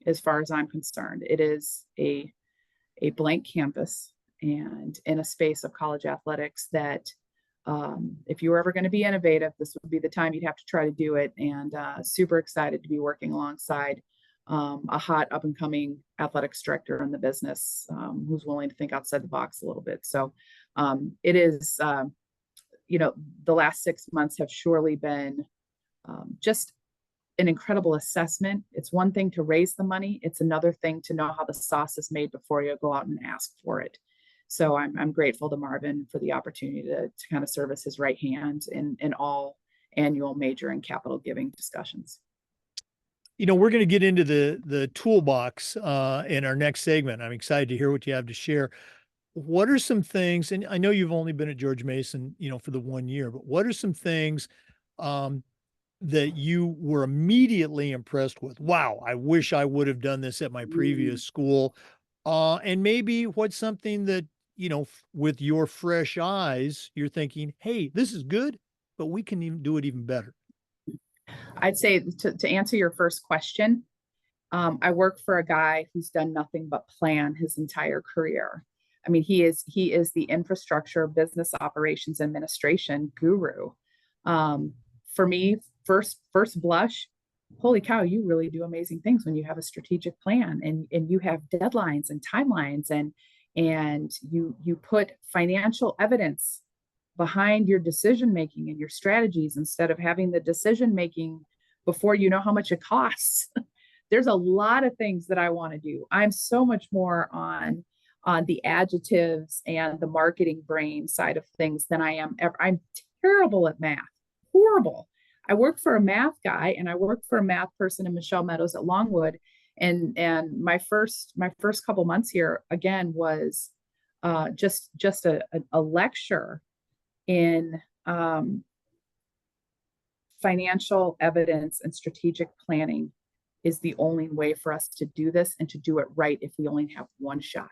as far as I'm concerned. It is a blank canvas and in a space of college athletics that if you were ever going to be innovative, this would be the time you'd have to try to do it. And super excited to be working alongside a hot up and coming athletics director in the business who's willing to think outside the box a little bit. So it is, the last 6 months have surely been just an incredible assessment. It's one thing to raise the money. It's another thing to know how the sauce is made before you go out and ask for it. So I'm grateful to Marvin for the opportunity to kind of serve as his right hand in all annual major and capital giving discussions. We're going to get into the toolbox in our next segment. I'm excited to hear what you have to share. What are some things, and I know you've only been at George Mason, for the 1 year, but what are some things that you were immediately impressed with? Wow, I wish I would have done this at my previous school. And maybe what's something that, with your fresh eyes, you're thinking, hey, this is good, but we can even do it even better. I'd say to answer your first question, I work for a guy who's done nothing but plan his entire career. I mean, he is the infrastructure, business operations, administration guru. For me, first blush, holy cow, you really do amazing things when you have a strategic plan and you have deadlines and timelines and you put financial evidence behind your decision making and your strategies instead of having the decision making before you know how much it costs. There's a lot of things that I want to do. I'm so much more on the adjectives and the marketing brain side of things than I am ever. I'm terrible at math, horrible. I work for a math guy and I work for a math person in Michelle Meadows at Longwood. And my first couple months here again was just a lecture in financial evidence and strategic planning is the only way for us to do this and to do it right if we only have one shot.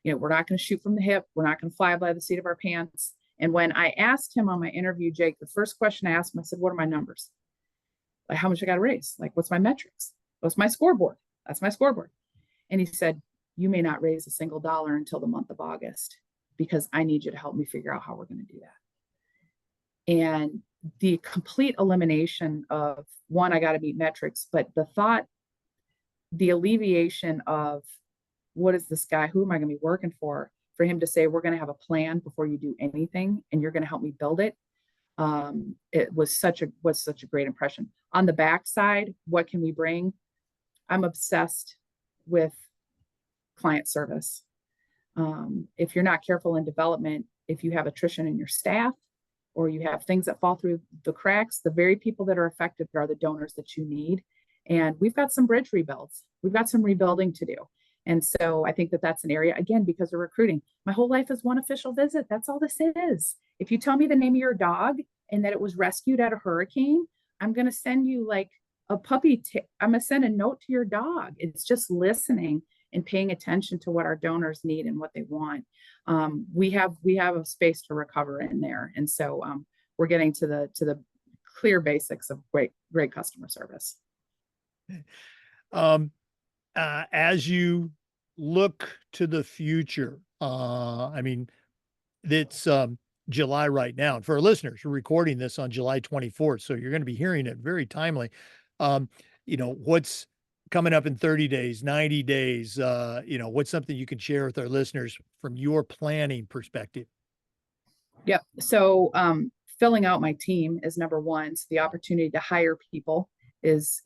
We're not going to shoot from the hip. We're not going to fly by the seat of our pants. And when I asked him on my interview, Jake, the first question I asked him, I said, what are my numbers? Like, how much I got to raise? Like, what's my metrics? What's my scoreboard? That's my scoreboard. And he said, you may not raise a single dollar until the month of August because I need you to help me figure out how we're going to do that. And the complete elimination of one, I got to meet metrics, but the alleviation of what is this guy? Who am I going to be working for him to say, we're going to have a plan before you do anything and you're going to help me build it. It was such a great impression. On the backside, what can we bring? I'm obsessed with client service. If you're not careful in development, if you have attrition in your staff or you have things that fall through the cracks, the very people that are affected are the donors that you need. And we've got some bridge rebuilds. We've got some rebuilding to do. And so I think that that's an area, again, because of recruiting. My whole life is one official visit. That's all this is. If you tell me the name of your dog and that it was rescued at a hurricane, I'm going to send you like a puppy. I'm going to send a note to your dog. It's just listening and paying attention to what our donors need and what they want. We have a space to recover in there. And so we're getting to the clear basics of great customer service. As you look to the future, I mean, it's July right now. And for our listeners, we're recording this on July 24th. So you're going to be hearing it very timely. What's coming up in 30 days, 90 days, what's something you can share with our listeners from your planning perspective? Yep. So filling out my team is number one. So the opportunity to hire people is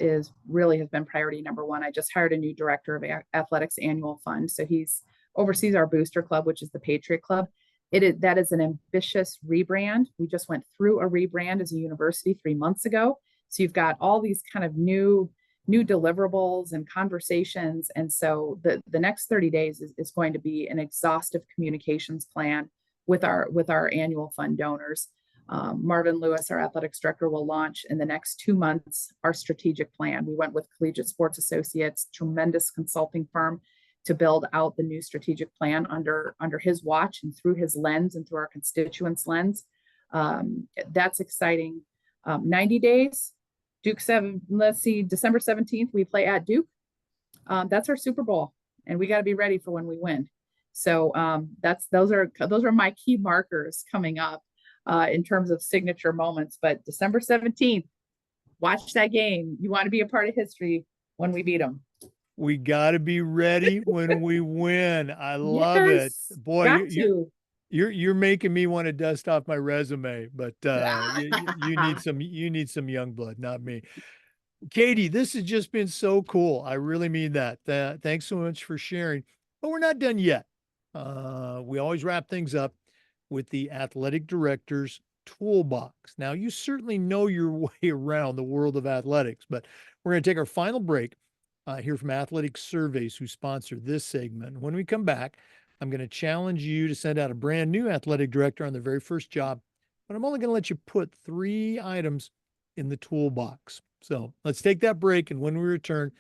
really has been priority number one. I just hired a new director of athletics annual fund. So he's oversees our booster club, which is the Patriot Club. That is an ambitious rebrand. We just went through a rebrand as a university 3 months ago. So you've got all these kind of new deliverables and conversations. And so the next 30 days is going to be an exhaustive communications plan with our annual fund donors. Marvin Lewis, our athletics director, will launch in the next 2 months our strategic plan. We went with Collegiate Sports Associates, tremendous consulting firm, to build out the new strategic plan under his watch and through his lens and through our constituents' lens. That's exciting. 90 days, Duke 7, let's see, December 17th, we play at Duke. That's our Super Bowl, and we got to be ready for when we win. So those are my key markers coming up in terms of signature moments. But December 17th, watch that game. You want to be a part of history when we beat them. We got to be ready when we win. I love it. Boy, you're making me want to dust off my resume, but you need some young blood, not me. Katie, this has just been so cool. I really mean that. Thanks so much for sharing. But we're not done yet. We always wrap things up with the athletic director's toolbox. Now, you certainly know your way around the world of athletics, but we're going to take our final break. Hear from Athletic Surveys, who sponsor this segment. When we come back, I'm going to challenge you to send out a brand new athletic director on their very first job, but I'm only going to let you put 3 items in the toolbox. So let's take that break. And when we return,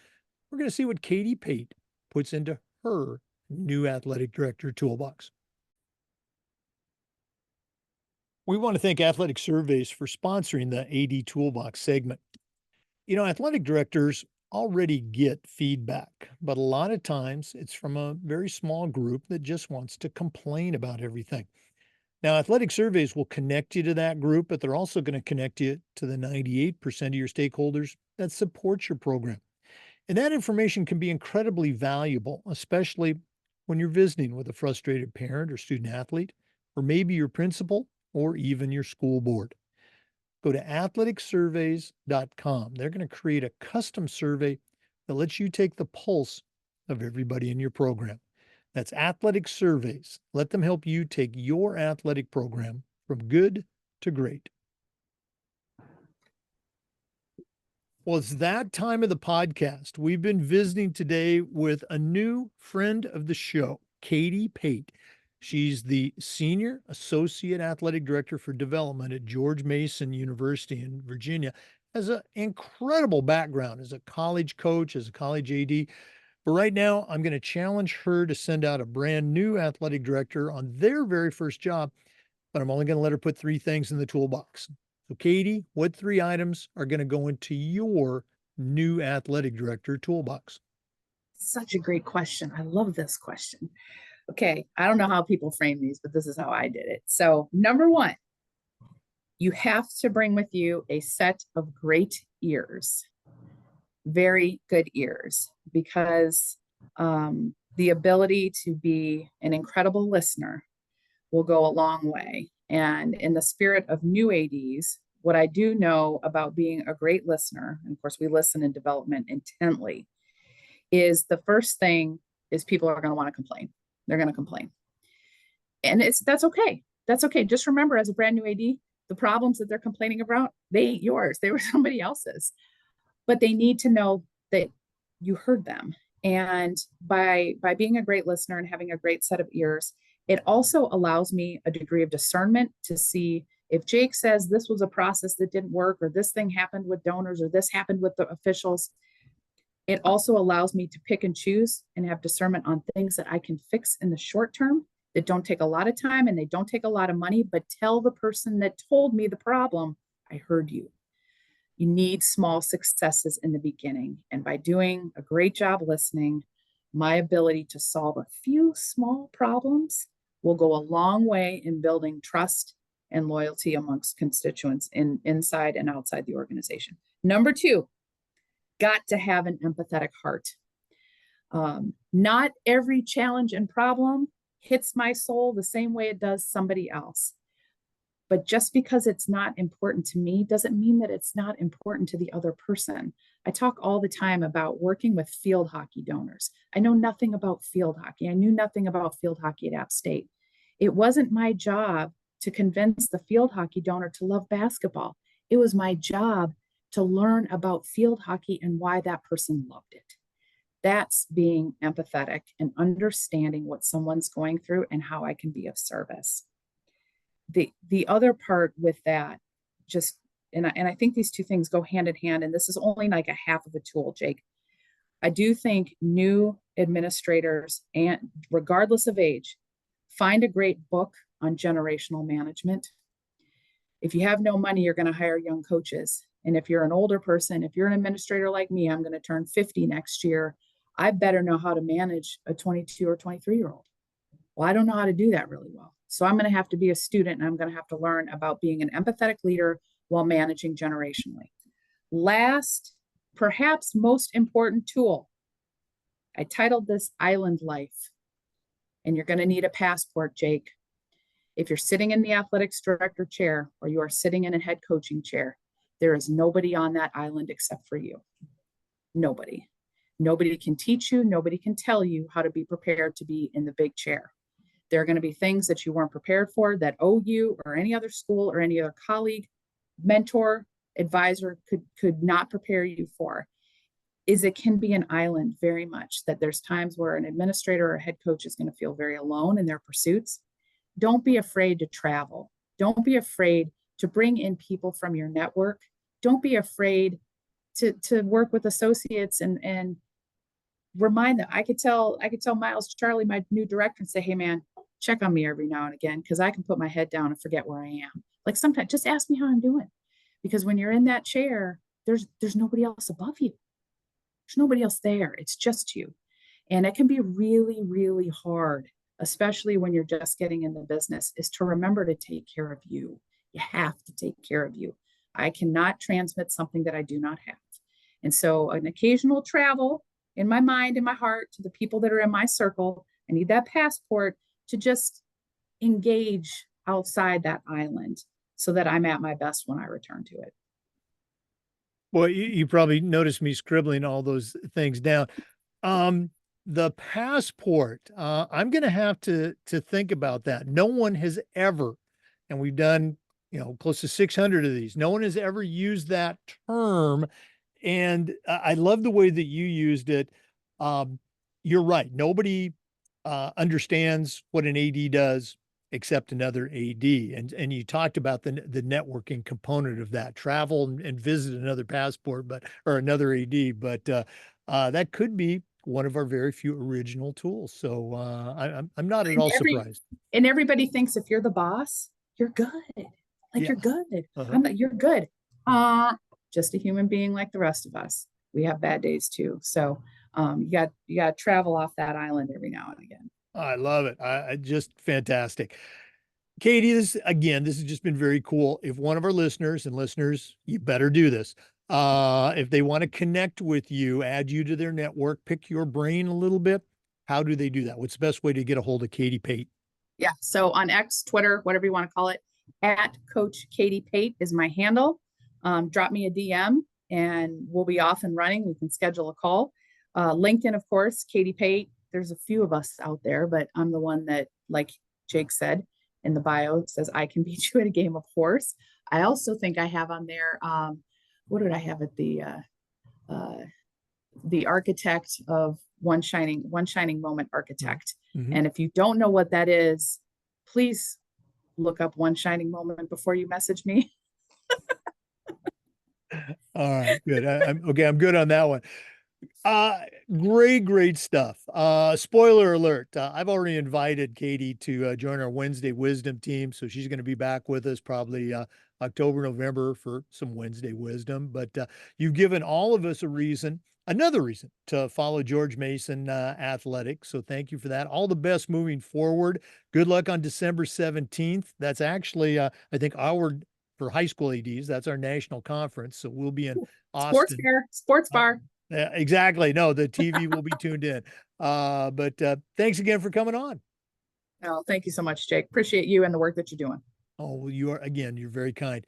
we're going to see what Katie Pate puts into her new athletic director toolbox. We want to thank Athletic Surveys for sponsoring the AD Toolbox segment. Athletic directors already get feedback, but a lot of times it's from a very small group that just wants to complain about everything. Now, Athletic Surveys will connect you to that group, but they're also going to connect you to the 98% of your stakeholders that support your program. And that information can be incredibly valuable, especially when you're visiting with a frustrated parent or student athlete, or maybe your principal or even your school board. Go to athleticsurveys.com. They're going to create a custom survey that lets you take the pulse of everybody in your program. That's Athletic Surveys. Let them help you take your athletic program from good to great. Well, it's that time of the podcast. We've been visiting today with a new friend of the show, Katie Pate. She's the Senior Associate Athletic Director for Development at George Mason University in Virginia. Has an incredible background as a college coach, as a college AD. But right now, I'm going to challenge her to send out a brand new athletic director on their very first job, but I'm only going to let her put three things in the toolbox. So, Katie, what three items are going to go into your new athletic director toolbox? Such a great question. I love this question. Okay, I don't know how people frame these, but this is how I did it. So, number one, you have to bring with you a set of great ears, very good ears, because the ability to be an incredible listener will go a long way. And in the spirit of new ADs, what I do know about being a great listener, and of course, we listen in development intently, is the first thing is people are going to want to complain. They're going to complain. And that's okay. That's okay. Just remember, as a brand new AD, the problems that they're complaining about, they ain't yours. They were somebody else's. But they need to know that you heard them. And by being a great listener and having a great set of ears, it also allows me a degree of discernment to see if Jake says this was a process that didn't work, or this thing happened with donors, or this happened with the officials. It also allows me to pick and choose and have discernment on things that I can fix in the short term that don't take a lot of time and they don't take a lot of money, but tell the person that told me the problem, I heard you. You need small successes in the beginning. And by doing a great job listening, my ability to solve a few small problems will go a long way in building trust and loyalty amongst constituents inside and outside the organization. Number two, got to have an empathetic heart. Not every challenge and problem hits my soul the same way it does somebody else. But just because it's not important to me doesn't mean that it's not important to the other person. I talk all the time about working with field hockey donors. I know nothing about field hockey. I knew nothing about field hockey at App State. It wasn't my job to convince the field hockey donor to love basketball. It was my job to learn about field hockey and why that person loved it. That's being empathetic and understanding what someone's going through and how I can be of service. The other part with that, and I think these two things go hand in hand, and this is only like a half of a tool, Jake. I do think new administrators, and regardless of age, find a great book on generational management. If you have no money, you're going to hire young coaches. And if you're an older person, if you're an administrator like me, I'm going to turn 50 next year. I better know how to manage a 22 or 23-year-old. Well, I don't know how to do that really well. So I'm going to have to be a student, and I'm going to have to learn about being an empathetic leader while managing generationally. Last, perhaps most important tool, I titled this Island Life. And you're going to need a passport, Jake. If you're sitting in the athletics director chair or you are sitting in a head coaching chair, there is nobody on that island except for you. Nobody. Nobody can teach you. Nobody can tell you how to be prepared to be in the big chair. There are going to be things that you weren't prepared for that OU or any other school or any other colleague, mentor, advisor could not prepare you for. It can be an island very much, that there's times where an administrator or a head coach is going to feel very alone in their pursuits. Don't be afraid to travel. Don't be afraid to bring in people from your network. Don't be afraid to work with associates and remind them. I could tell Miles Charlie, my new director, and say, hey man, check on me every now and again, because I can put my head down and forget where I am. Like sometimes just ask me how I'm doing. Because when you're in that chair, there's nobody else above you. There's nobody else there. It's just you. And it can be really, really hard, especially when you're just getting in the business, is to remember to take care of you. You have to take care of you. I cannot transmit something that I do not have. And so an occasional travel in my mind, in my heart, to the people that are in my circle, I need that passport to just engage outside that island so that I'm at my best when I return to it. Well, you probably noticed me scribbling all those things down. The passport, I'm going to have to think about that. No one has ever, and we've done, close to 600 of these. No one has ever used that term And I love the way that you used it. Um, you're right. Nobody understands what an AD does except another AD. And you talked about the networking component of that. Travel and visit another passport, but or another AD, but that could be one of our very few original tools. So I'm not at And all every surprised. and everybody thinks if you're the boss, you're good. Like Yeah. you're good. Uh-huh. I'm not, you're good. Uh, just a human being like the rest of us. We have bad days too. So you got to travel off that island every now and again. I love it. I just fantastic. Katie, this has just been very cool. If one of our listeners, you better do this. If they want to connect with you, add you to their network, pick your brain a little bit, how do they do that? What's the best way to get a hold of Katie Pate? Yeah. So on X, Twitter, whatever you want to call it, at Coach Katie Pate is my handle. Drop me a DM and we'll be off and running. We can schedule a call. LinkedIn, of course, Katie Pate. There's a few of us out there, but I'm the one that, like Jake said in the bio, says I can beat you at a game of horse. I also think I have on there, what did I have at uh, the architect of one shining moment architect. Mm-hmm. And if you don't know what that is, please look up one shining moment before you message me. All right, good. I'm okay. I'm good on that one. Uh, great stuff. Spoiler alert. I've already invited Katie to join our Wednesday wisdom team. So she's going to be back with us probably October, November for some Wednesday wisdom. But you've given all of us another reason to follow George Mason Athletics. So thank you for that. All the best moving forward. Good luck on December 17th. That's actually, I think, for high school ADs, that's our national conference. So we'll be in Austin. Sports bar. Yeah, exactly. No, the TV will be tuned in. But thanks again for coming on. Oh, thank you so much, Jake. Appreciate you and the work that you're doing. Oh, well, you're very kind.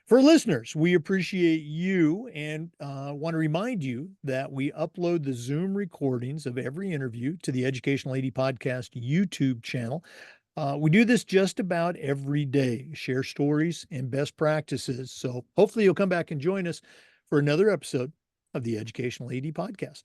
For listeners, we appreciate you and want to remind you that we upload the Zoom recordings of every interview to the Educational AD Podcast YouTube channel. We do this just about every day, share stories and best practices. So hopefully you'll come back and join us for another episode of the Educational AD Podcast.